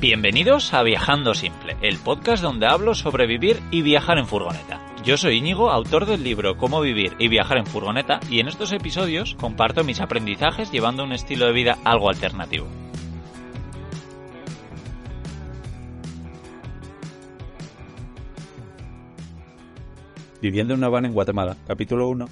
Bienvenidos a Viajando Simple, el podcast donde hablo sobre vivir y viajar en furgoneta. Yo soy Íñigo, autor del libro Cómo vivir y viajar en furgoneta, y en estos episodios comparto mis aprendizajes llevando un estilo de vida algo alternativo. Viviendo en una van en Guatemala, capítulo 1.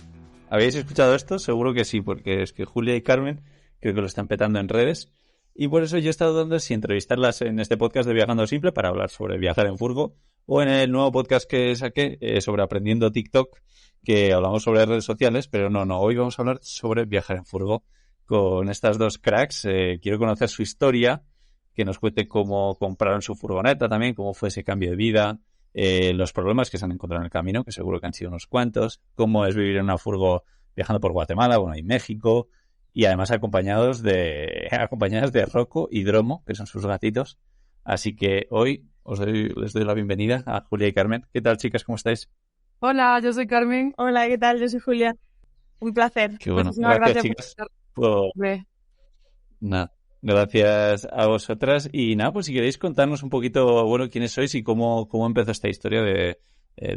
¿Habéis escuchado esto? Seguro que sí, porque es que Julia y Carmen creo que lo están petando en redes. Y por eso yo he estado dando si entrevistarlas en este podcast de Viajando Simple para hablar sobre viajar en furgo, o en el nuevo podcast que saqué sobre aprendiendo TikTok, que hablamos sobre redes sociales, pero no, hoy vamos a hablar sobre viajar en furgo con estas dos cracks. Quiero conocer su historia, que nos cuente cómo compraron su furgoneta también, cómo fue ese cambio de vida, los problemas que se han encontrado en el camino, que seguro que han sido unos cuantos, cómo es vivir en una furgo viajando por Guatemala, y México, y además acompañadas de Rocco y Dromo, que son sus gatitos. Así que hoy les doy la bienvenida a Julia y Carmen. ¿Qué tal, chicas? ¿Cómo estáis? Hola, yo soy Carmen. Hola, ¿qué tal? Yo soy Julia. Un placer. Qué bueno. Muchísimas Gracias, gracias chicas. Gracias a vosotras. Y nada, pues si queréis contarnos un poquito, quiénes sois y cómo empezó esta historia de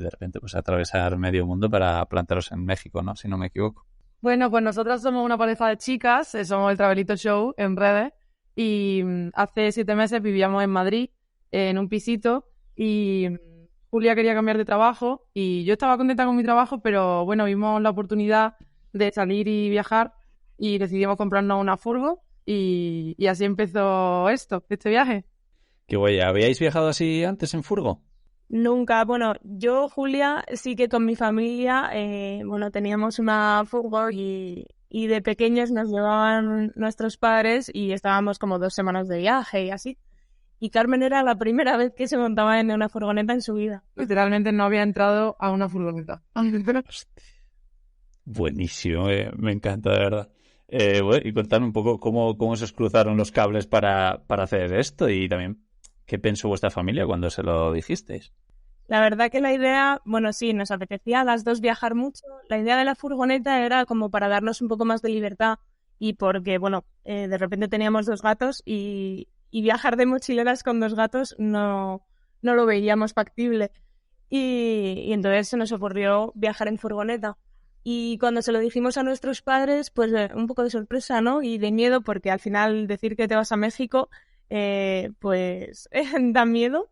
repente pues atravesar medio mundo para plantaros en México, ¿no? Si no me equivoco. Bueno, pues nosotras somos una pareja de chicas, somos el Travelito Show en redes, y hace 7 meses vivíamos en Madrid, en un pisito, y Julia quería cambiar de trabajo, y yo estaba contenta con mi trabajo, pero bueno, vimos la oportunidad de salir y viajar, y decidimos comprarnos una furgo, y así empezó este viaje. Qué guay. ¿Habíais viajado así antes en furgo? Nunca. Bueno, yo, Julia, sí que con mi familia, teníamos una furgo y de pequeños nos llevaban nuestros padres y estábamos como 2 semanas de viaje y así. Y Carmen era la primera vez que se montaba en una furgoneta en su vida. Literalmente no había entrado a una furgoneta. Buenísimo, me encanta, de verdad. Y contadme un poco cómo se os cruzaron los cables para hacer esto, y también qué pensó vuestra familia cuando se lo dijisteis. La verdad que la idea, sí, nos apetecía a las dos viajar mucho. La idea de la furgoneta era como para darnos un poco más de libertad y porque, de repente teníamos 2 gatos y viajar de mochileras con 2 gatos no lo veíamos factible. Y entonces se nos ocurrió viajar en furgoneta. Y cuando se lo dijimos a nuestros padres, pues un poco de sorpresa, ¿no? Y de miedo, porque al final decir que te vas a México, da miedo.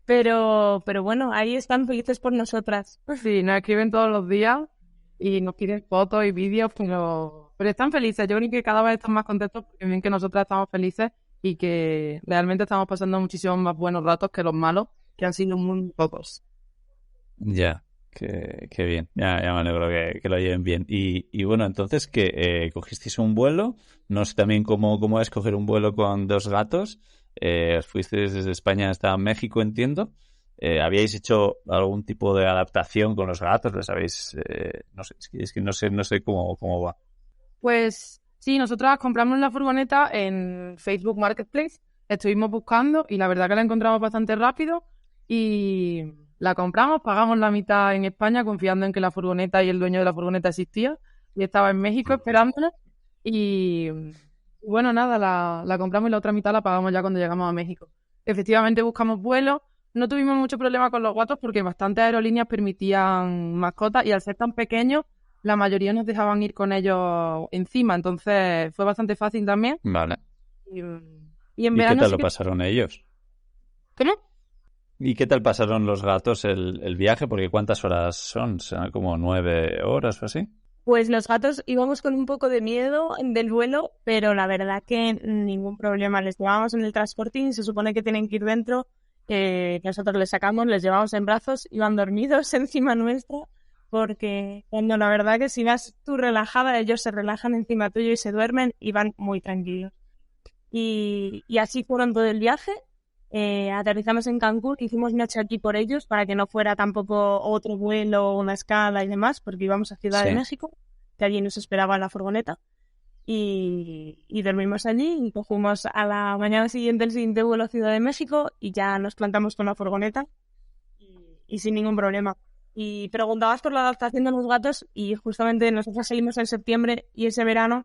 Pero bueno, ahí están felices por nosotras. Sí, nos escriben todos los días y nos piden fotos y vídeos, pero están felices. Yo creo que cada vez están más contentos porque ven que nosotras estamos felices y que realmente estamos pasando muchísimos más buenos ratos que los malos, que han sido muy pocos. Ya, qué bien. Ya me alegro que lo lleven bien. Y bueno, entonces que cogisteis un vuelo. No sé también cómo es coger un vuelo con 2 gatos. Fuisteis desde España hasta México, entiendo. ¿Habíais hecho algún tipo de adaptación con los gatos? ¿Les habéis...? No sé, es que no sé cómo va. Pues sí, nosotras compramos la furgoneta en Facebook Marketplace. Estuvimos buscando y la verdad que la encontramos bastante rápido y la compramos, pagamos la mitad en España confiando en que la furgoneta y el dueño de la furgoneta existía y estaba en México esperándonos. Y bueno, nada, la compramos y la otra mitad la pagamos ya cuando llegamos a México. Efectivamente buscamos vuelos, no tuvimos mucho problema con los gatos porque bastantes aerolíneas permitían mascotas y al ser tan pequeños, la mayoría nos dejaban ir con ellos encima, entonces fue bastante fácil también. Vale. Y en ¿Y verano qué tal sí lo pasaron ellos? ¿Cómo? ¿Y qué tal pasaron los gatos el viaje? Porque ¿cuántas horas son? ¿Serán como 9 horas o así? Pues los gatos íbamos con un poco de miedo del vuelo, pero la verdad que ningún problema. Les llevábamos en el transporting, se supone que tienen que ir dentro, nosotros les sacamos, les llevamos en brazos, iban dormidos encima nuestra, porque cuando la verdad que si vas tú relajada, ellos se relajan encima tuyo y se duermen y van muy tranquilos. Y así fueron todo el viaje. Aterrizamos en Cancún, hicimos noche aquí por ellos para que no fuera tampoco otro vuelo, una escala y demás, porque íbamos a Ciudad de México, que allí nos esperaba la furgoneta, y dormimos allí y cogimos a la mañana siguiente el siguiente vuelo a Ciudad de México y ya nos plantamos con la furgoneta y sin ningún problema. Y preguntabas por la adaptación de los gatos y justamente nosotros seguimos en septiembre y ese verano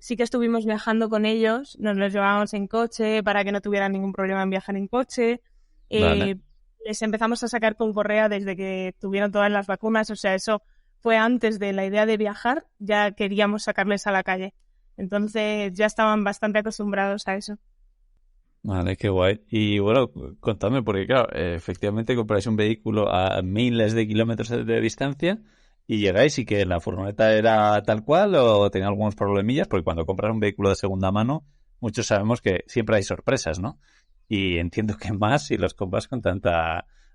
sí que estuvimos viajando con ellos, nos los llevábamos en coche para que no tuvieran ningún problema en viajar en coche. Vale. Les empezamos a sacar con correa desde que tuvieron todas las vacunas, o sea, eso fue antes de la idea de viajar, ya queríamos sacarles a la calle. Entonces ya estaban bastante acostumbrados a eso. Vale, qué guay. Y bueno, contadme, porque claro, efectivamente compráis un vehículo a miles de kilómetros de distancia y llegáis y que la furgoneta era tal cual o tenía algunos problemillas, porque cuando compras un vehículo de segunda mano, muchos sabemos que siempre hay sorpresas, ¿no? Y entiendo que más si los compras con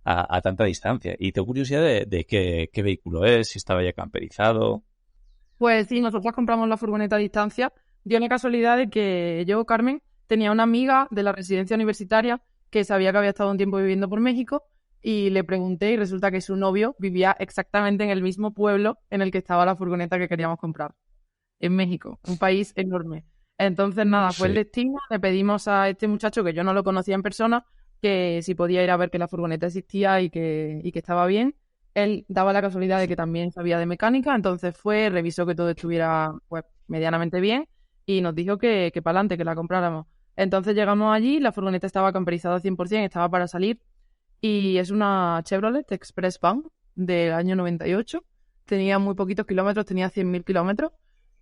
a tanta distancia. Y tengo curiosidad de qué vehículo es, si estaba ya camperizado. Pues sí, nosotros compramos la furgoneta a distancia. Dio la casualidad de que yo, Carmen, tenía una amiga de la residencia universitaria que sabía que había estado un tiempo viviendo por México y le pregunté y resulta que su novio vivía exactamente en el mismo pueblo en el que estaba la furgoneta que queríamos comprar, en México, un país enorme. Entonces, nada, fue el Sí. destino. Le pedimos a este muchacho, que yo no lo conocía en persona, que si podía ir a ver que la furgoneta existía y que estaba bien. Él daba la casualidad de que también sabía de mecánica, entonces fue, revisó que todo estuviera pues medianamente bien y nos dijo que para adelante, que la compráramos. Entonces llegamos allí, la furgoneta estaba camperizada 100%, estaba para salir y es una Chevrolet Express Van del año 98. Tenía muy poquitos kilómetros, tenía 100.000 kilómetros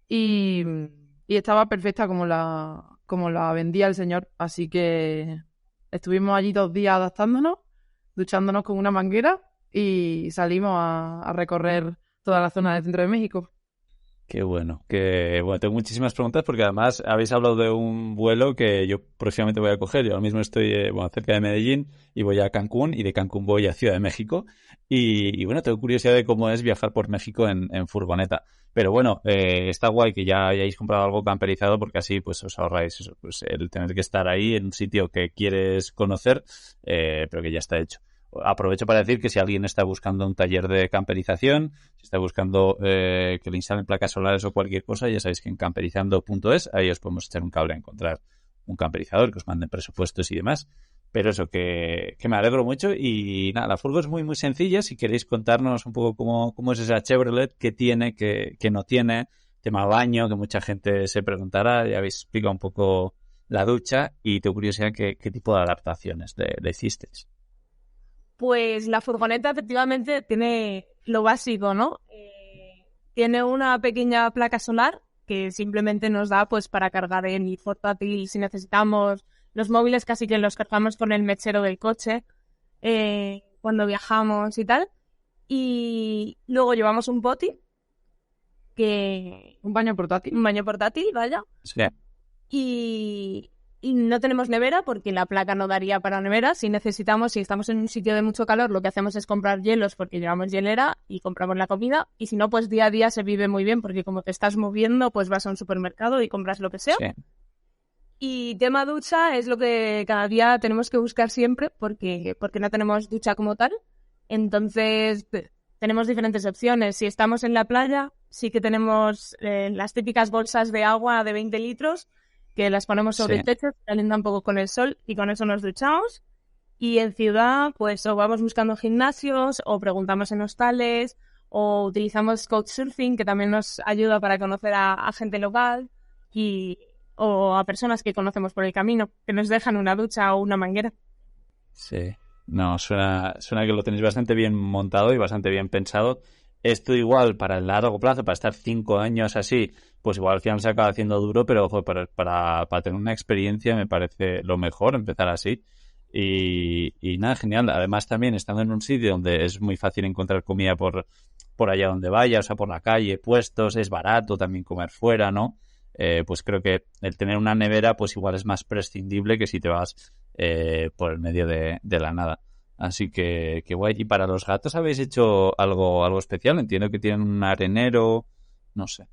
y, y estaba perfecta como la vendía el señor. Así que estuvimos allí 2 días adaptándonos, duchándonos con una manguera y salimos a recorrer toda la zona del centro de México. Qué bueno. Que bueno, tengo muchísimas preguntas porque además habéis hablado de un vuelo que yo próximamente voy a coger. Yo ahora mismo estoy cerca de Medellín y voy a Cancún y de Cancún voy a Ciudad de México. Y bueno, tengo curiosidad de cómo es viajar por México en furgoneta. Pero bueno, está guay que ya hayáis comprado algo camperizado porque así pues os ahorráis eso, pues el tener que estar ahí en un sitio que quieres conocer, pero que ya está hecho. Aprovecho para decir que si alguien está buscando un taller de camperización, si está buscando que le instalen placas solares o cualquier cosa, ya sabéis que en camperizando.es ahí os podemos echar un cable a encontrar un camperizador, que os manden presupuestos y demás. Pero eso, que me alegro mucho y nada, la furgo es muy muy sencilla. Si queréis contarnos un poco cómo es esa Chevrolet, qué tiene, qué no tiene, tema baño, que mucha gente se preguntará, ya habéis explicado un poco la ducha y tengo curiosidad qué tipo de adaptaciones le hicisteis. Pues la furgoneta efectivamente tiene lo básico, ¿no? Tiene una pequeña placa solar que simplemente nos da pues para cargar el portátil si necesitamos. Los móviles casi que los cargamos con el mechero del coche cuando viajamos y tal. Y luego llevamos un poti, Un baño portátil. un baño portátil, vaya. Sí. Y no tenemos nevera porque la placa no daría para nevera. Si estamos en un sitio de mucho calor, lo que hacemos es comprar hielos porque llevamos hielera y compramos la comida. Y si no, pues día a día se vive muy bien porque como te estás moviendo, pues vas a un supermercado y compras lo que sea. Sí. Y tema ducha es lo que cada día tenemos que buscar siempre porque no tenemos ducha como tal. Entonces tenemos diferentes opciones. Si estamos en la playa, sí que tenemos las típicas bolsas de agua de 20 litros que las ponemos sobre el techo, se calienta un poco con el sol y con eso nos duchamos. Y en ciudad, pues o vamos buscando gimnasios o preguntamos en hostales o utilizamos Couchsurfing, que también nos ayuda para conocer a gente local o a personas que conocemos por el camino, que nos dejan una ducha o una manguera. Sí. No, suena que lo tenéis bastante bien montado y bastante bien pensado. Esto igual para el largo plazo, para estar 5 años así, pues igual al final se acaba haciendo duro, pero ojo, para tener una experiencia me parece lo mejor empezar así. Y nada, genial. Además también estando en un sitio donde es muy fácil encontrar comida por allá donde vaya, o sea, por la calle, puestos, es barato también comer fuera, ¿no? Pues creo que el tener una nevera pues igual es más prescindible que si te vas por el medio de la nada. Así que guay. ¿Y para los gatos habéis hecho algo especial? Entiendo que tienen un arenero, no sé.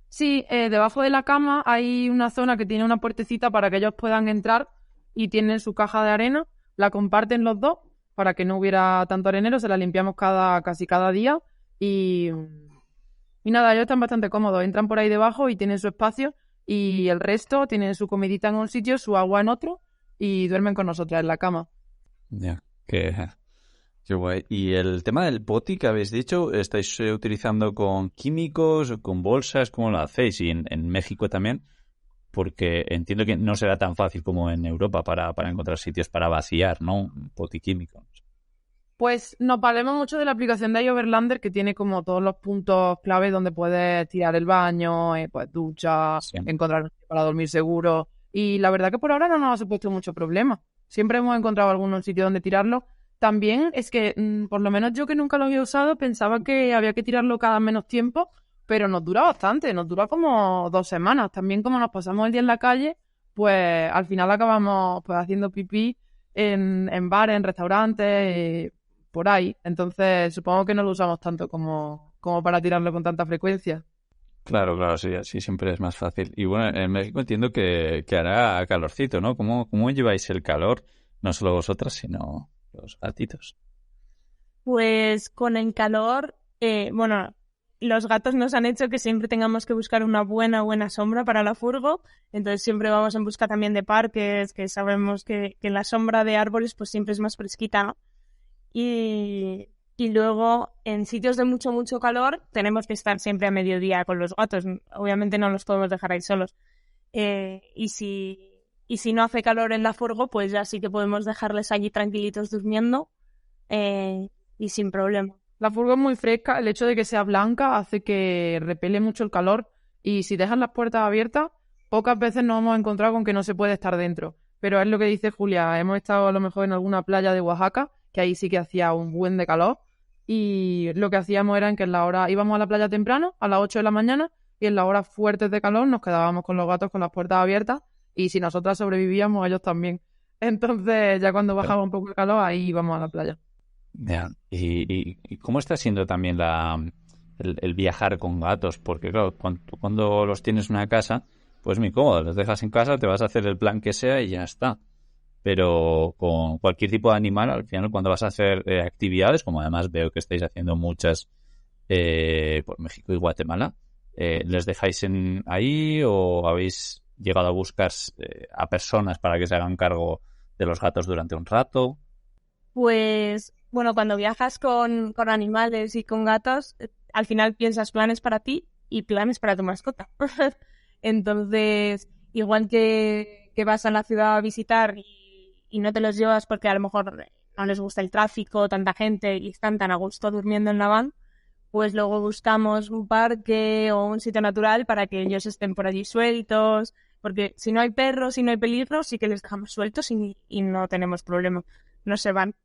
Sí, debajo de la cama hay una zona que tiene una puertecita para que ellos puedan entrar y tienen su caja de arena. La comparten los dos para que no hubiera tanto arenero. Se la limpiamos casi cada día y nada, ellos están bastante cómodos. Entran por ahí debajo y tienen su espacio y el resto tienen su comidita en un sitio, su agua en otro y duermen con nosotras en la cama. Ya, que Qué guay. Y el tema del poti que habéis dicho, ¿estáis utilizando con químicos o con bolsas? ¿Cómo lo hacéis? Y en México también, porque entiendo que no será tan fácil como en Europa para encontrar sitios para vaciar, ¿no? Un poti químico. Pues nos valemos mucho de la aplicación de iOverlander, que tiene como todos los puntos clave donde puedes tirar el baño, pues ducha, Sí. encontrar un sitio para dormir seguro. Y la verdad que por ahora no nos ha supuesto mucho problema. Siempre hemos encontrado algún sitio donde tirarlo. También es que, por lo menos yo que nunca lo había usado, pensaba que había que tirarlo cada menos tiempo, pero nos dura bastante, nos dura como 2 semanas. También como nos pasamos el día en la calle, pues al final acabamos pues haciendo pipí en bares, en restaurantes, por ahí. Entonces supongo que no lo usamos tanto como para tirarlo con tanta frecuencia. Claro, sí, así siempre es más fácil. Y bueno, en México entiendo que hará calorcito, ¿no? ¿Cómo lleváis el calor? No solo vosotras, sino los gatitos. Pues con el calor, bueno, los gatos nos han hecho que siempre tengamos que buscar una buena sombra para la furgo, entonces siempre vamos en busca también de parques, que sabemos que la sombra de árboles pues siempre es más fresquita, ¿no? Y luego en sitios de mucho calor tenemos que estar siempre a mediodía con los gatos, obviamente no los podemos dejar ahí solos. Y si no hace calor en la furgo, pues ya sí que podemos dejarles allí tranquilitos durmiendo y sin problema. La furgo es muy fresca, el hecho de que sea blanca hace que repele mucho el calor y si dejas las puertas abiertas, pocas veces nos hemos encontrado con que no se puede estar dentro. Pero es lo que dice Julia, hemos estado a lo mejor en alguna playa de Oaxaca, que ahí sí que hacía un buen de calor y lo que hacíamos era que en la hora íbamos a la playa temprano, a las 8 de la mañana, y en las horas fuertes de calor nos quedábamos con los gatos con las puertas abiertas y si nosotras sobrevivíamos, ellos también. Entonces ya cuando bajaba un poco el calor, ahí íbamos a la playa. Ya. ¿Y cómo está siendo también el viajar con gatos? Porque claro, cuando los tienes en una casa, pues muy cómodo, los dejas en casa, te vas a hacer el plan que sea y ya está. Pero con cualquier tipo de animal, al final cuando vas a hacer actividades, como además veo que estáis haciendo muchas por México y Guatemala, ¿les dejáis ahí o habéis llegado a buscar a personas para que se hagan cargo de los gatos durante un rato? Pues, bueno, cuando viajas con animales y con gatos, al final piensas planes para ti y planes para tu mascota. Entonces, igual que vas a la ciudad a visitar y no te los llevas porque a lo mejor no les gusta el tráfico, tanta gente y están tan a gusto durmiendo en la van, pues luego buscamos un parque o un sitio natural para que ellos estén por allí sueltos, porque si no hay perros y no hay peligro, sí que les dejamos sueltos y no tenemos problema, no se van.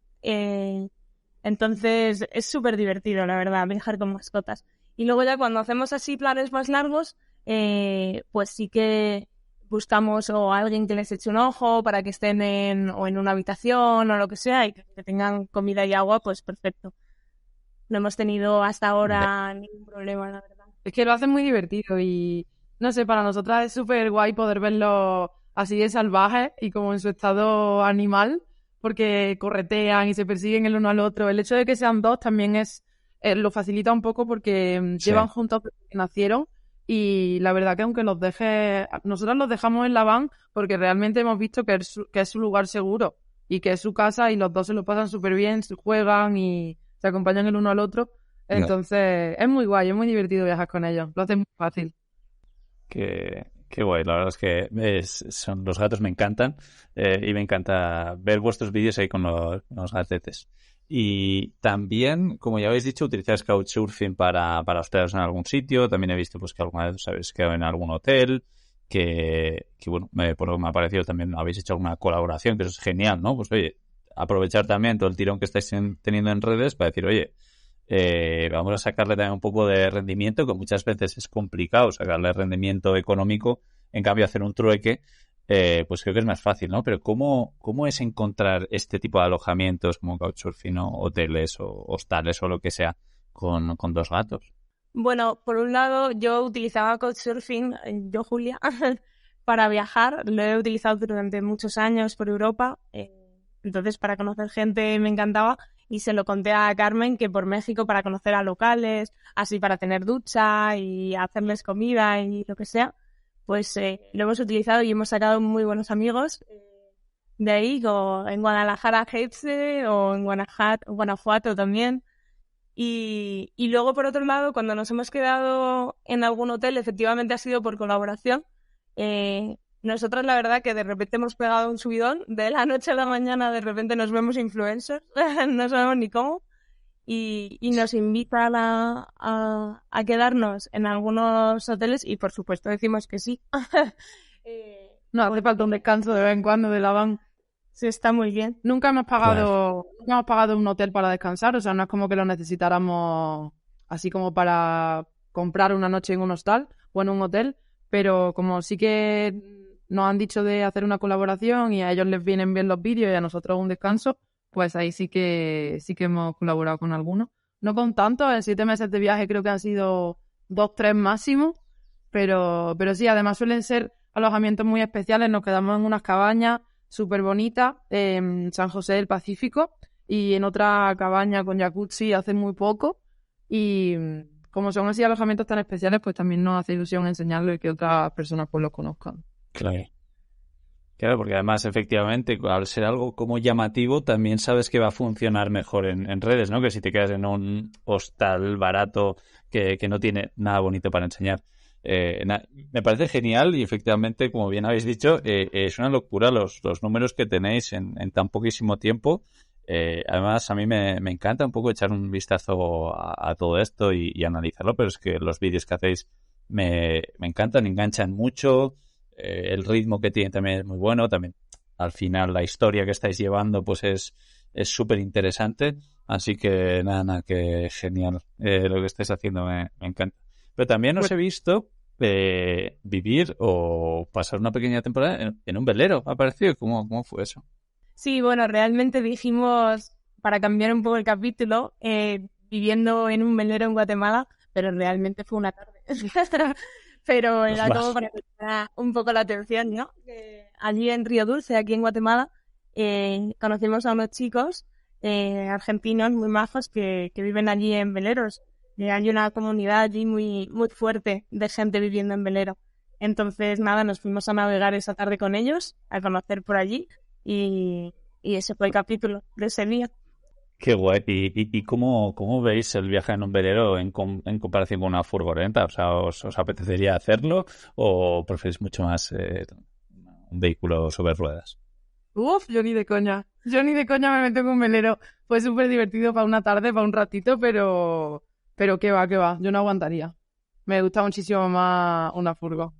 Entonces es súper divertido, la verdad, viajar con mascotas. Y luego ya cuando hacemos así planes más largos, pues sí que buscamos o a alguien que les eche un ojo para que estén en una habitación o lo que sea y que tengan comida y agua, pues perfecto. No hemos tenido hasta ahora ningún problema, la verdad. Es que lo hacen muy divertido y, no sé, para nosotras es súper guay poder verlos así de salvajes y como en su estado animal, porque corretean y se persiguen el uno al otro. El hecho de que sean dos también lo facilita un poco porque Sí. llevan juntos desde que nacieron y la verdad que aunque nosotros los dejamos en la van porque realmente hemos visto que es su lugar seguro y que es su casa y los dos se lo pasan súper bien, se juegan y se acompañan el uno al otro. Entonces es muy guay, es muy divertido viajar con ellos, lo hacen muy fácil. Qué guay, la verdad es que los gatos me encantan y me encanta ver vuestros vídeos ahí con los gatetes. Y también, como ya habéis dicho, utilizáis Couchsurfing para hospedaros en algún sitio. También he visto pues que alguna vez os habéis quedado en algún hotel, que bueno, por lo que me ha parecido también habéis hecho alguna colaboración, que eso es genial, ¿no? Pues oye, aprovechar también todo el tirón que estáis teniendo en redes para decir, oye, vamos a sacarle también un poco de rendimiento, que muchas veces es complicado sacarle rendimiento económico, en cambio hacer un trueque, pues creo que es más fácil, ¿no? Pero ¿cómo es encontrar este tipo de alojamientos como Couchsurfing o hoteles o hostales o lo que sea con dos gatos? Bueno, por un lado yo utilizaba Couchsurfing, yo Julia, para viajar. Lo he utilizado durante muchos años por Europa, entonces para conocer gente me encantaba. Y se lo conté a Carmen que por México para conocer a locales, así para tener ducha y hacerles comida y lo que sea, pues lo hemos utilizado y hemos sacado muy buenos amigos. de ahí, o en Guadalajara, Hepse, o en Guanajuato también. Y luego, por otro lado, cuando nos hemos quedado en algún hotel, efectivamente ha sido por colaboración. Nosotros, la verdad, que de repente hemos pegado un subidón. De la noche a la mañana, de repente nos vemos influencers. No sabemos ni cómo. Y nos invitan a quedarnos en algunos hoteles y, por supuesto, decimos que sí. No hace falta un descanso de vez en cuando de la van. Sí, está muy bien. Nunca hemos pagado un hotel para descansar, o sea, no es como que lo necesitáramos así como para comprar una noche en un hostal o en un hotel, pero como sí que nos han dicho de hacer una colaboración y a ellos les vienen bien los vídeos y a nosotros un descanso, pues ahí sí que hemos colaborado con algunos. No con tantos, en 7 meses de viaje creo que han sido 2, 3 máximo, pero sí, además suelen ser alojamientos muy especiales, nos quedamos en unas cabañas súper bonitas en San José del Pacífico y en otra cabaña con jacuzzi hace muy poco, y como son así alojamientos tan especiales, pues también nos hace ilusión enseñarlo y que otras personas pues lo conozcan. Claro, porque además, efectivamente, al ser algo como llamativo, también sabes que va a funcionar mejor en redes, ¿no? Que si te quedas en un hostal barato que no tiene nada bonito para enseñar. Me parece genial y, efectivamente, como bien habéis dicho, es una locura los números que tenéis en tan poquísimo tiempo. Además, a mí me encanta un poco echar un vistazo a todo esto y analizarlo, pero es que los vídeos que hacéis me encantan, enganchan mucho. El ritmo que tiene también es muy bueno. También, al final, la historia que estáis llevando pues es súper interesante. Así que nada, que genial lo que estáis haciendo, me encanta. Pero también os he visto vivir o pasar una pequeña temporada en un velero, ¿ha parecido? ¿Cómo fue eso? Sí, bueno, realmente dijimos, para cambiar un poco el capítulo, viviendo en un velero en Guatemala, pero realmente fue una tarde. Pero era como para prestar un poco la atención, ¿no? Allí en Río Dulce, aquí en Guatemala, conocimos a unos chicos argentinos muy majos que viven allí en veleros. Hay una comunidad allí muy, muy fuerte de gente viviendo en velero. Entonces, nada, nos fuimos a navegar esa tarde con ellos, a conocer por allí, y ese fue el capítulo de ese día. Qué guay. ¿Y cómo veis el viaje en un velero en comparación con una furgoneta? O sea, ¿os apetecería hacerlo o preferís mucho más un vehículo sobre ruedas? Yo ni de coña me meto en un velero. Fue súper divertido para una tarde, para un ratito, pero qué va, yo no aguantaría. Me gusta muchísimo más una furgo.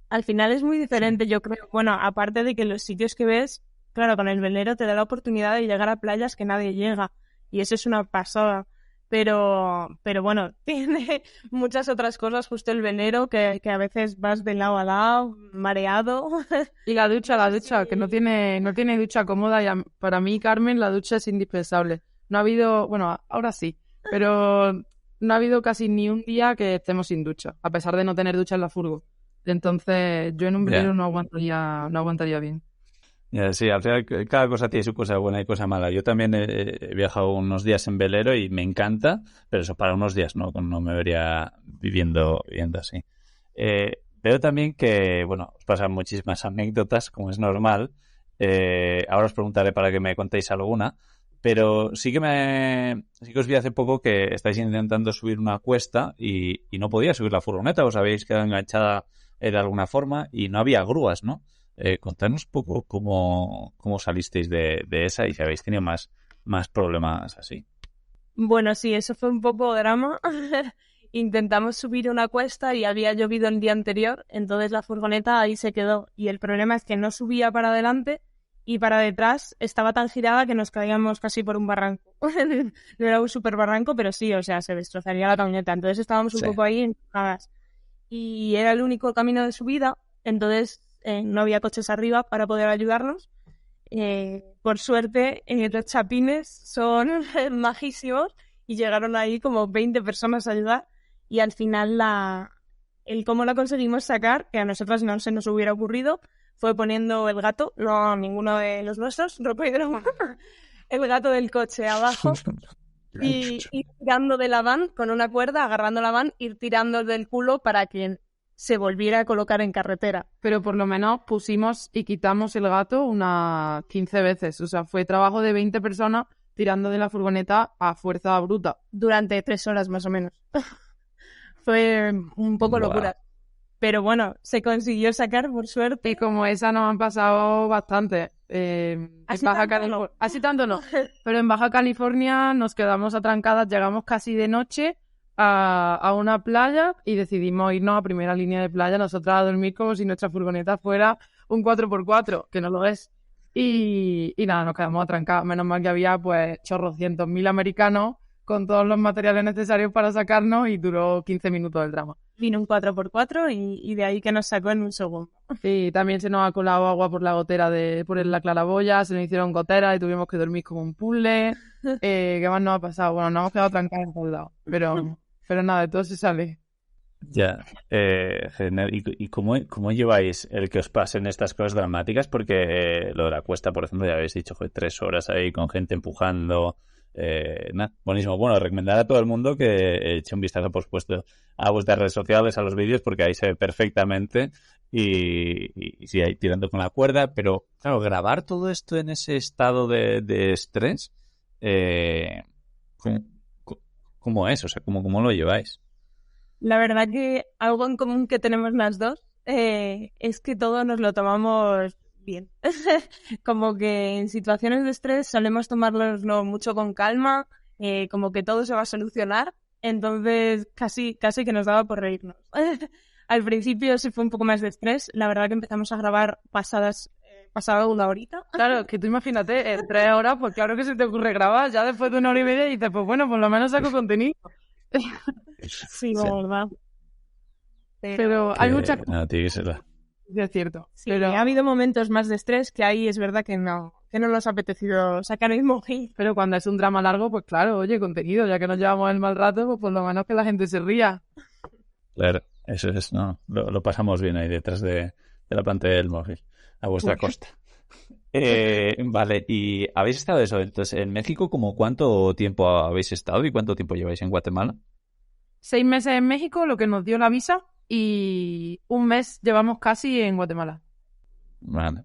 Al final es muy diferente, yo creo. Bueno, aparte de que los sitios que ves, claro, con el velero te da la oportunidad de llegar a playas que nadie llega. Y eso es una pasada. Pero bueno, tiene muchas otras cosas, justo el velero, que a veces vas de lado a lado, mareado. Y la ducha, que no tiene ducha cómoda. Y para mí, Carmen, la ducha es indispensable. No ha habido, bueno, ahora sí, pero no ha habido casi ni un día que estemos sin ducha, a pesar de no tener ducha en la furgo. Entonces, yo en un velero no aguantaría bien. Sí, al final cada cosa tiene su cosa buena y cosa mala. Yo también he viajado unos días en velero y me encanta, pero eso para unos días, no me vería viviendo así. Veo también que, bueno, os pasan muchísimas anécdotas, como es normal. Ahora os preguntaré para que me contéis alguna, pero sí que os vi hace poco que estáis intentando subir una cuesta y no podía subir la furgoneta, os habéis quedado enganchada de alguna forma y no había grúas, ¿no? Contadnos un poco cómo salisteis de esa y si habéis tenido más problemas así. Bueno, sí, eso fue un poco drama. Intentamos subir una cuesta y había llovido el día anterior, entonces la furgoneta ahí se quedó. Y el problema es que no subía para adelante y para detrás estaba tan girada que nos caíamos casi por un barranco. No era un súper barranco, pero sí, o sea, se destrozaría la camioneta. Entonces estábamos un poco ahí encajadas. Y era el único camino de subida, entonces no había coches arriba para poder ayudarnos. Por suerte, los chapines son majísimos y llegaron ahí como 20 personas a ayudar y al final el cómo la conseguimos sacar, que a nosotras no se nos hubiera ocurrido, fue poniendo el gato, no ninguno de los nuestros, el gato del coche abajo y tirando de la van con una cuerda, agarrando la van, ir tirando del culo para que se volviera a colocar en carretera. Pero por lo menos pusimos y quitamos el gato unas 15 veces. O sea, fue trabajo de 20 personas tirando de la furgoneta a fuerza bruta. Durante 3 horas más o menos. Fue un poco Wow. locura. Pero bueno, se consiguió sacar por suerte. Y como esa nos han pasado bastante. Así en Baja tanto California. no. Así tanto no. Pero en Baja California nos quedamos atrancadas, llegamos casi de noche a una playa y decidimos irnos a primera línea de playa, nosotras a dormir como si nuestra furgoneta fuera un 4x4, que no lo es. Y nada, nos quedamos atrancadas. Menos mal que había pues chorrocientos mil americanos con todos los materiales necesarios para sacarnos y duró 15 minutos el drama. Vino un 4x4 y de ahí que nos sacó en un segundo. Y también se nos ha colado agua por la gotera por la claraboya, se nos hicieron goteras y tuvimos que dormir como un puzzle. ¿Qué más nos ha pasado? Bueno, nos hemos quedado trancados en todos lados. Pero nada, de todo se sale. Ya, genial. ¿Y cómo lleváis el que os pasen estas cosas dramáticas? Porque lo de la cuesta, por ejemplo, ya habéis dicho, fue 3 horas ahí con gente empujando. Nada, buenísimo. Bueno, recomendar a todo el mundo que eche un vistazo, por supuesto, a vuestras redes sociales, a los vídeos, porque ahí se ve perfectamente y sí, ahí tirando con la cuerda. Pero, claro, grabar todo esto en ese estado de estrés, ¿cómo es? O sea, ¿cómo lo lleváis? La verdad que algo en común que tenemos las dos es que todo nos lo tomamos bien. Como que en situaciones de estrés solemos tomárnoslo mucho con calma, como que todo se va a solucionar, entonces casi que nos daba por reírnos. Al principio sí fue un poco más de estrés, la verdad que empezamos a grabar pasada 1 horita. Claro, que tú imagínate, en 3 horas, pues claro que se te ocurre grabar. Ya después de 1 hora y media dices, pues bueno, por lo menos saco contenido. Sí, la verdad. Pero hay muchas cosas. No, tiene que ser. Es cierto. Sí, Pero, ha habido momentos más de estrés que ahí es verdad que no nos ha apetecido sacar el móvil. pero cuando es un drama largo, pues claro, oye, contenido, ya que nos llevamos el mal rato, pues por lo menos que la gente se ría. Claro, eso es, no, lo pasamos bien ahí detrás de la pantalla del móvil, a vuestra costa. Vale, ¿y habéis estado eso? Entonces, en México, ¿como cuánto tiempo habéis estado y cuánto tiempo lleváis en Guatemala? 6 meses en México, lo que nos dio la visa, y 1 mes llevamos casi en Guatemala. Vale.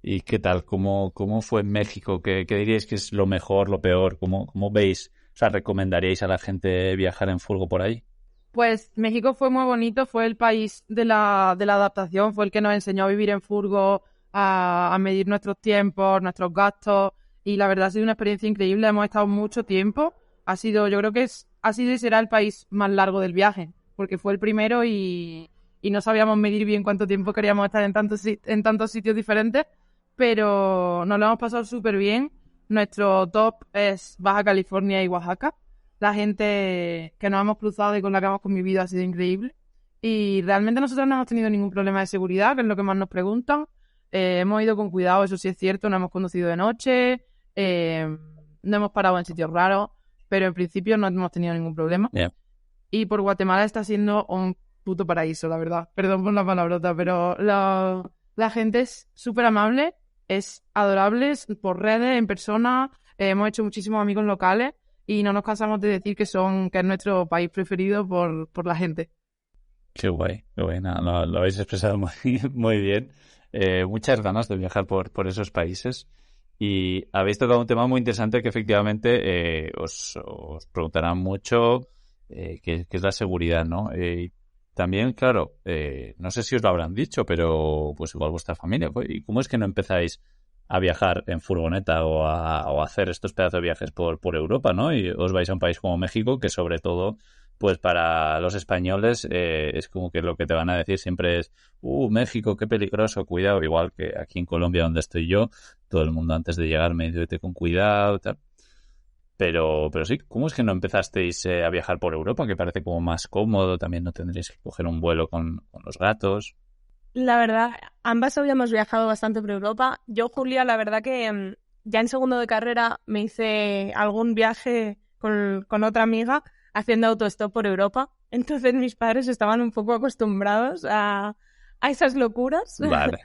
¿Y qué tal? ¿Cómo fue en México? ¿Qué diríais que es lo mejor, lo peor? ¿Cómo veis? O sea, ¿recomendaríais a la gente viajar en furgo por ahí? Pues México fue muy bonito, fue el país de la adaptación, fue el que nos enseñó a vivir en furgo, a medir nuestros tiempos, nuestros gastos, y la verdad ha sido una experiencia increíble, hemos estado mucho tiempo, yo creo que ha sido y será el país más largo del viaje, porque fue el primero y no sabíamos medir bien cuánto tiempo queríamos estar en tantos sitios diferentes, pero nos lo hemos pasado súper bien. Nuestro top es Baja California y Oaxaca. La gente que nos hemos cruzado y con la que hemos convivido ha sido increíble. Y realmente nosotros no hemos tenido ningún problema de seguridad, que es lo que más nos preguntan. Hemos ido con cuidado, eso sí es cierto, no hemos conducido de noche, no hemos parado en sitios raros, pero en principio no hemos tenido ningún problema. Yeah. Y por Guatemala está siendo un puto paraíso, la verdad. Perdón por la palabrota, pero la gente es súper amable, es adorable por redes, en persona. Hemos hecho muchísimos amigos locales y no nos cansamos de decir que es nuestro país preferido por la gente. Qué guay, qué guay. No, lo habéis expresado muy bien. Muchas ganas de viajar por esos países. Y habéis tocado un tema muy interesante que efectivamente os preguntarán mucho, que es la seguridad, ¿no? También, claro, no sé si os lo habrán dicho, pero pues igual vuestra familia. ¿Y cómo es que no empezáis a viajar en furgoneta o a hacer estos pedazos de viajes por Europa, ¿no? Y os vais a un país como México, que sobre todo, pues para los españoles es como que lo que te van a decir siempre es México, qué peligroso, cuidado, igual que aquí en Colombia donde estoy yo, todo el mundo antes de llegar me dice vete con cuidado, tal. Pero sí, ¿cómo es que no empezasteis a viajar por Europa? Que parece como más cómodo, también no tendréis que coger un vuelo con los gatos. La verdad, ambas habíamos viajado bastante por Europa. Yo, Julia, la verdad que ya en segundo de carrera me hice algún viaje con otra amiga haciendo autostop por Europa. Entonces mis padres estaban un poco acostumbrados a esas locuras. Vale.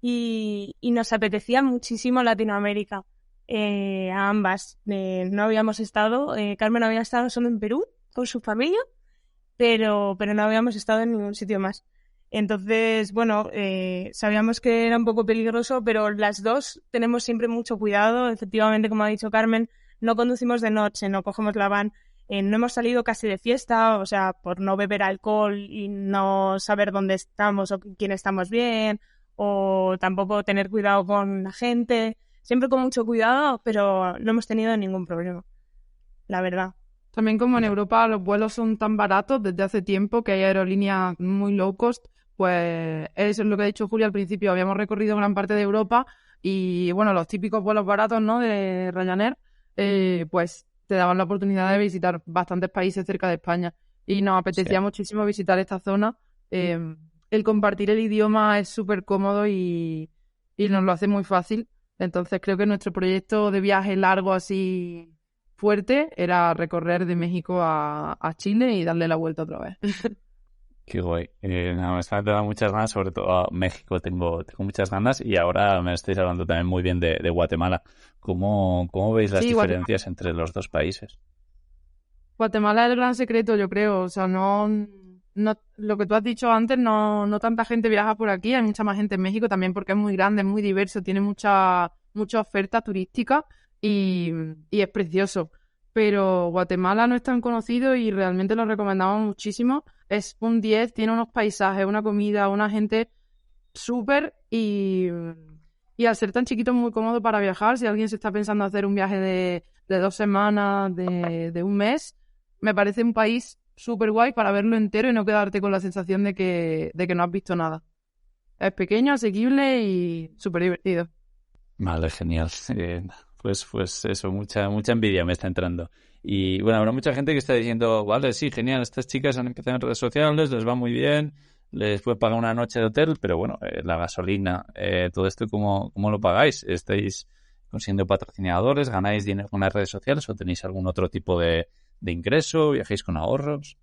Y nos apetecía muchísimo Latinoamérica. A ambas. No habíamos estado, Carmen había estado solo en Perú con su familia pero no habíamos estado en ningún sitio más. Entonces, bueno, sabíamos que era un poco peligroso, pero las dos tenemos siempre mucho cuidado. Efectivamente, como ha dicho Carmen, no conducimos de noche, no cogemos la van, no hemos salido casi de fiesta, o sea, por no beber alcohol y no saber dónde estamos o con quién estamos bien, o tampoco tener cuidado con la gente. Siempre con mucho cuidado, pero no hemos tenido ningún problema, la verdad. También como en Europa los vuelos son tan baratos desde hace tiempo que hay aerolíneas muy low cost, pues eso es lo que ha dicho Julia al principio. Habíamos recorrido gran parte de Europa y, bueno, los típicos vuelos baratos, ¿no?, de Ryanair, pues te daban la oportunidad de visitar bastantes países cerca de España. Y nos apetecía muchísimo visitar esta zona. El compartir el idioma es súper cómodo y nos lo hace muy fácil. Entonces creo que nuestro proyecto de viaje largo así fuerte era recorrer de México a Chile y darle la vuelta otra vez. Qué guay. Nada, me está dando muchas ganas, sobre todo a México tengo muchas ganas, y ahora me estáis hablando también muy bien de Guatemala. ¿Cómo veis las diferencias entre los dos países? Guatemala es el gran secreto, yo creo. O sea, no lo que tú has dicho antes, no tanta gente viaja por aquí. Hay mucha más gente en México también porque es muy grande, es muy diverso, tiene mucha oferta turística y es precioso. Pero Guatemala no es tan conocido y realmente lo recomendamos muchísimo. Es un 10, tiene unos paisajes, una comida, una gente súper y al ser tan chiquito es muy cómodo para viajar. Si alguien se está pensando hacer un viaje de 2 semanas, de un mes, me parece un país súper guay para verlo entero y no quedarte con la sensación de que no has visto nada. Es pequeño, asequible y súper divertido. Vale, genial. Pues eso, mucha envidia me está entrando. Y bueno, habrá mucha gente que está diciendo, vale, sí, genial, estas chicas han empezado en redes sociales, les va muy bien, les puede pagar una noche de hotel, pero bueno, la gasolina, todo esto, ¿cómo lo pagáis? ¿Estáis consiguiendo patrocinadores? ¿Ganáis dinero con las redes sociales o tenéis algún otro tipo de ingreso? ¿Viajáis con ahorros?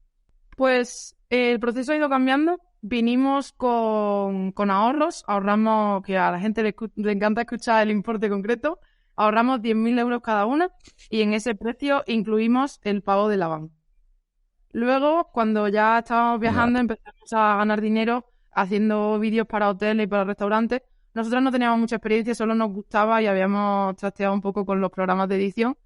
Pues el proceso ha ido cambiando. Vinimos con ahorros, ahorramos, que a la gente le encanta escuchar el importe concreto, ahorramos 10.000 euros cada una y en ese precio incluimos el pago de la van. Luego, cuando ya estábamos viajando, empezamos a ganar dinero haciendo vídeos para hoteles y para restaurantes. Nosotros no teníamos mucha experiencia, solo nos gustaba y habíamos trasteado un poco con los programas de edición,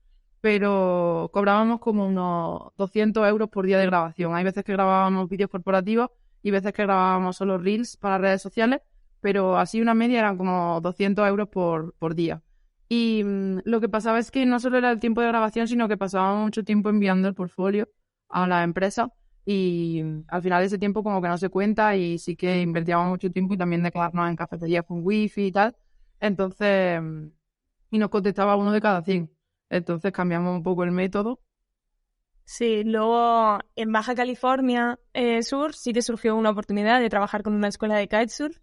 pero cobrábamos como unos 200 euros por día de grabación. Hay veces que grabábamos vídeos corporativos y veces que grabábamos solo reels para redes sociales, pero así una media eran como 200 euros por día. Y lo que pasaba es que no solo era el tiempo de grabación, sino que pasábamos mucho tiempo enviando el portfolio a la empresa y al final de ese tiempo como que no se cuenta y sí que invertíamos mucho tiempo y también de quedarnos en cafeterías con wifi y tal. Entonces, y nos contestaba uno de cada 100. Entonces cambiamos un poco el método. Sí, luego en Baja California Sur sí que surgió una oportunidad de trabajar con una escuela de kitesurf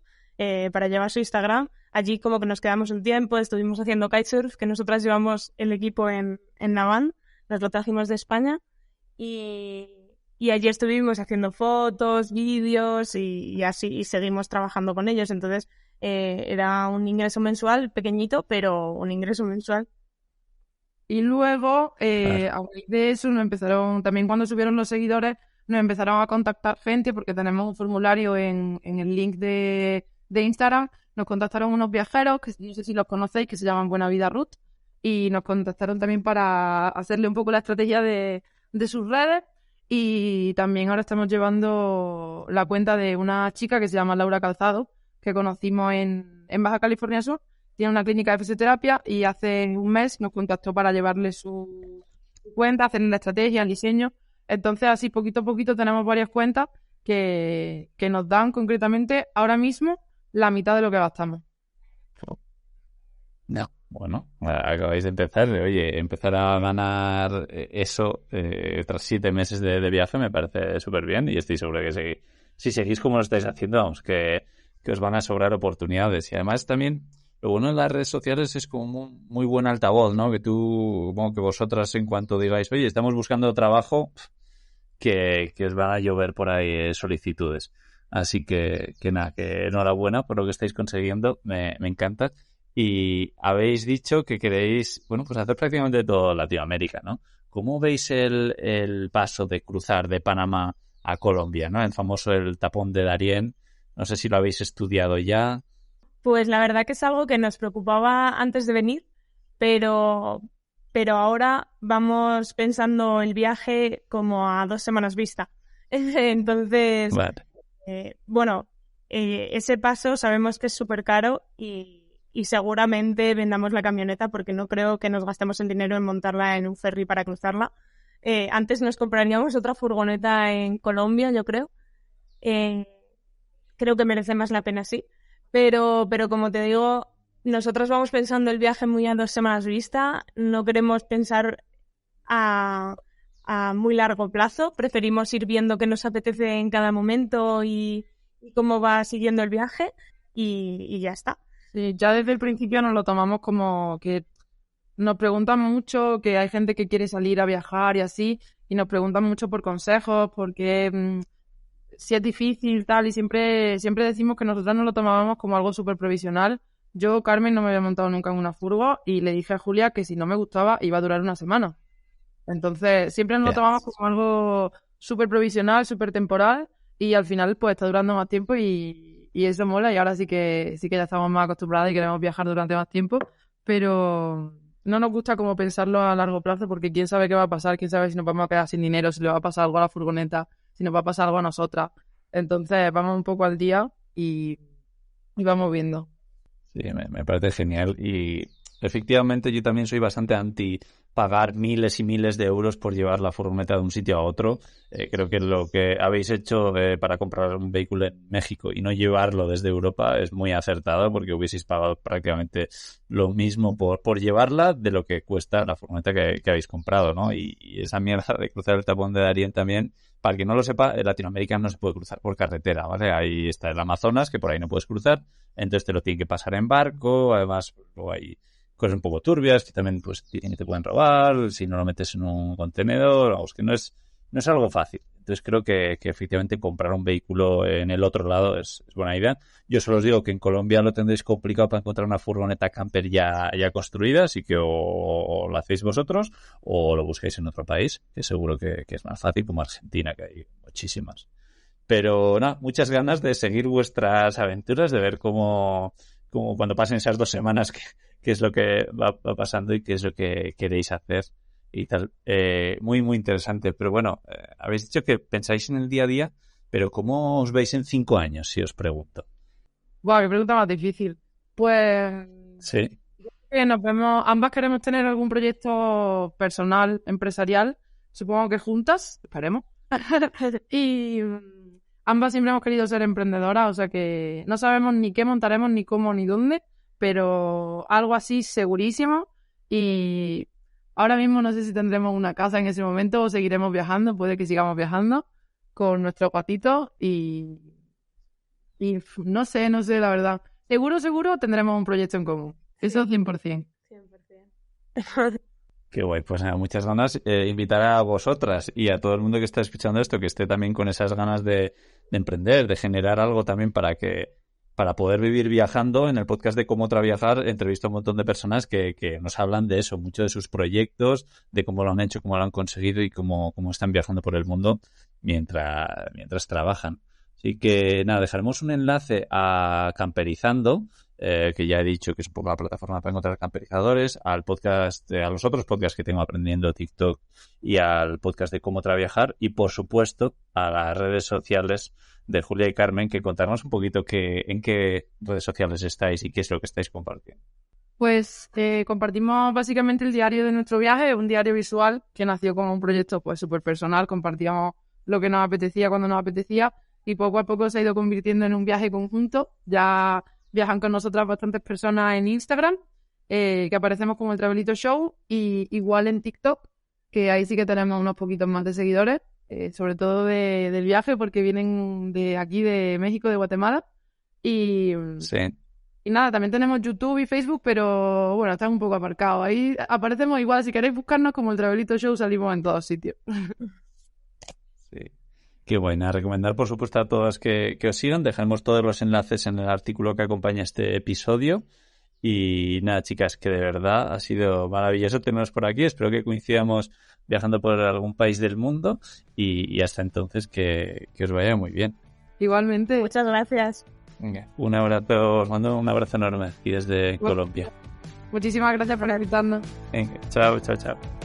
para llevar su Instagram. Allí como que nos quedamos un tiempo, estuvimos haciendo kitesurf, que nosotras llevamos el equipo en la van, nos lo trajimos de España y allí estuvimos haciendo fotos, vídeos y así, y seguimos trabajando con ellos. Entonces era un ingreso mensual pequeñito, pero un ingreso mensual. Y luego, a raíz de eso, nos empezaron, también cuando subieron los seguidores, nos empezaron a contactar gente, porque tenemos un formulario en el link de Instagram. Nos contactaron unos viajeros, que no sé si los conocéis, que se llaman Buena Vida Ruth, y nos contactaron también para hacerle un poco la estrategia de sus redes. Y también ahora estamos llevando la cuenta de una chica que se llama Laura Calzado, que conocimos en Baja California Sur. Tiene una clínica de fisioterapia y hace un mes nos contactó para llevarle su cuenta, hacerle la estrategia, el diseño. Entonces, así poquito a poquito tenemos varias cuentas que nos dan concretamente ahora mismo la mitad de lo que gastamos. No, bueno, acabáis de empezar. Oye, empezar a ganar eso tras 7 meses de viaje me parece súper bien y estoy seguro que si seguís como lo estáis haciendo, vamos, que os van a sobrar oportunidades. Y además también lo bueno de las redes sociales es como muy buen altavoz, ¿no? Que vosotras en cuanto digáis, oye, estamos buscando trabajo, que os van a llover por ahí solicitudes. Así que nada, que enhorabuena por lo que estáis consiguiendo, me encanta. Y habéis dicho que queréis, bueno, pues hacer prácticamente todo Latinoamérica, ¿no? ¿Cómo veis el paso de cruzar de Panamá a Colombia, ¿no? El famoso el tapón de Darién. No sé si lo habéis estudiado ya. Pues la verdad que es algo que nos preocupaba antes de venir, pero ahora vamos pensando el viaje como a 2 semanas vista. Entonces, Vale. Ese paso sabemos que es súper caro y seguramente vendamos la camioneta porque no creo que nos gastemos el dinero en montarla en un ferry para cruzarla. Antes nos compraríamos otra furgoneta en Colombia, yo creo. Creo que merece más la pena, sí. Pero como te digo, nosotros vamos pensando el viaje muy a 2 semanas vista. No queremos pensar a muy largo plazo. Preferimos ir viendo qué nos apetece en cada momento y cómo va siguiendo el viaje y ya está. Sí, ya desde el principio nos lo tomamos como que nos preguntan mucho, que hay gente que quiere salir a viajar y así, y nos preguntan mucho por consejos, porque si es difícil tal, y siempre decimos que nosotros nos lo tomábamos como algo súper provisional. Yo, Carmen, no me había montado nunca en una furgo y le dije a Julia que si no me gustaba iba a durar una semana. Entonces, siempre nos lo tomamos como algo súper provisional, súper temporal, y al final pues está durando más tiempo y eso mola, y ahora sí que ya estamos más acostumbrados y queremos viajar durante más tiempo, pero no nos gusta como pensarlo a largo plazo porque quién sabe qué va a pasar, quién sabe si nos vamos a quedar sin dinero, si le va a pasar algo a la furgoneta, si nos va a pasar algo a nosotras. Entonces vamos un poco al día y vamos viendo. Sí, me parece genial y efectivamente yo también soy bastante anti pagar miles y miles de euros por llevar la furgoneta de un sitio a otro. Creo que lo que habéis hecho para comprar un vehículo en México y no llevarlo desde Europa es muy acertado porque hubieseis pagado prácticamente lo mismo por llevarla de lo que cuesta la furgoneta que habéis comprado, ¿no? Y esa mierda de cruzar el tapón de Darién también, para el que no lo sepa, en Latinoamérica no se puede cruzar por carretera, ¿vale? Ahí está el Amazonas, que por ahí no puedes cruzar, entonces te lo tienen que pasar en barco, además luego hay cosas un poco turbias que también pues te pueden robar si no lo metes en un contenedor, vamos, que no es algo fácil. Entonces creo que efectivamente comprar un vehículo en el otro lado es buena idea. Yo solo os digo que en Colombia lo tendréis complicado para encontrar una furgoneta camper ya construida, así que o lo hacéis vosotros o lo busquéis en otro país, que seguro que es más fácil, como Argentina, que hay muchísimas. Pero nada, muchas ganas de seguir vuestras aventuras, de ver cómo cuando pasen esas 2 semanas qué es lo que va pasando y qué es lo que queréis hacer y tal. Muy, muy interesante. Pero bueno, habéis dicho que pensáis en el día a día, pero ¿cómo os veis en 5 años, si os pregunto? Buah, qué pregunta más difícil. Pues Sí. nos vemos, ambas queremos tener algún proyecto personal, empresarial, supongo que juntas, esperemos. Y ambas siempre hemos querido ser emprendedoras, o sea que no sabemos ni qué montaremos, ni cómo, ni dónde, pero algo así segurísimo. Y ahora mismo no sé si tendremos una casa en ese momento o seguiremos viajando, puede que sigamos viajando con nuestros gatitos y no sé, la verdad. Seguro tendremos un proyecto en común. Eso 100%. 100%. Qué guay, pues nada, muchas ganas. Invitar a vosotras y a todo el mundo que está escuchando esto, que esté también con esas ganas de emprender, de generar algo también para poder vivir viajando. En el podcast de Cómo Traviajar entrevisto a un montón de personas que nos hablan de eso, mucho de sus proyectos, de cómo lo han hecho, cómo lo han conseguido y cómo están viajando por el mundo mientras trabajan. Así que nada, dejaremos un enlace a Camperizando, que ya he dicho que es un poco la plataforma para encontrar camperizadores, al podcast, a los otros podcasts que tengo aprendiendo TikTok y al podcast de Cómo Traviajar y por supuesto a las redes sociales de Julia y Carmen, que contarnos un poquito en qué redes sociales estáis y qué es lo que estáis compartiendo. Pues compartimos básicamente el diario de nuestro viaje, un diario visual que nació como un proyecto pues súper personal, compartíamos lo que nos apetecía cuando nos apetecía y poco a poco se ha ido convirtiendo en un viaje conjunto. Ya viajan con nosotras bastantes personas en Instagram, que aparecemos como el Travelito Show, y igual en TikTok, que ahí sí que tenemos unos poquitos más de seguidores, sobre todo del viaje, porque vienen de aquí, de México, de Guatemala. Y nada, también tenemos YouTube y Facebook, pero bueno, están un poco aparcados. Ahí aparecemos igual, si queréis buscarnos como el Travelito Show, salimos en todos sitios. Sí. Qué buena. Recomendar, por supuesto, a todas que os sigan. Dejaremos todos los enlaces en el artículo que acompaña este episodio. Y nada, chicas, que de verdad ha sido maravilloso tenernos por aquí. Espero que coincidamos viajando por algún país del mundo y hasta entonces que os vaya muy bien. Igualmente. Muchas gracias. Venga, un abrazo, os mando un abrazo enorme aquí desde Colombia. Muchísimas gracias por invitarnos. Venga, chao, chao, chao.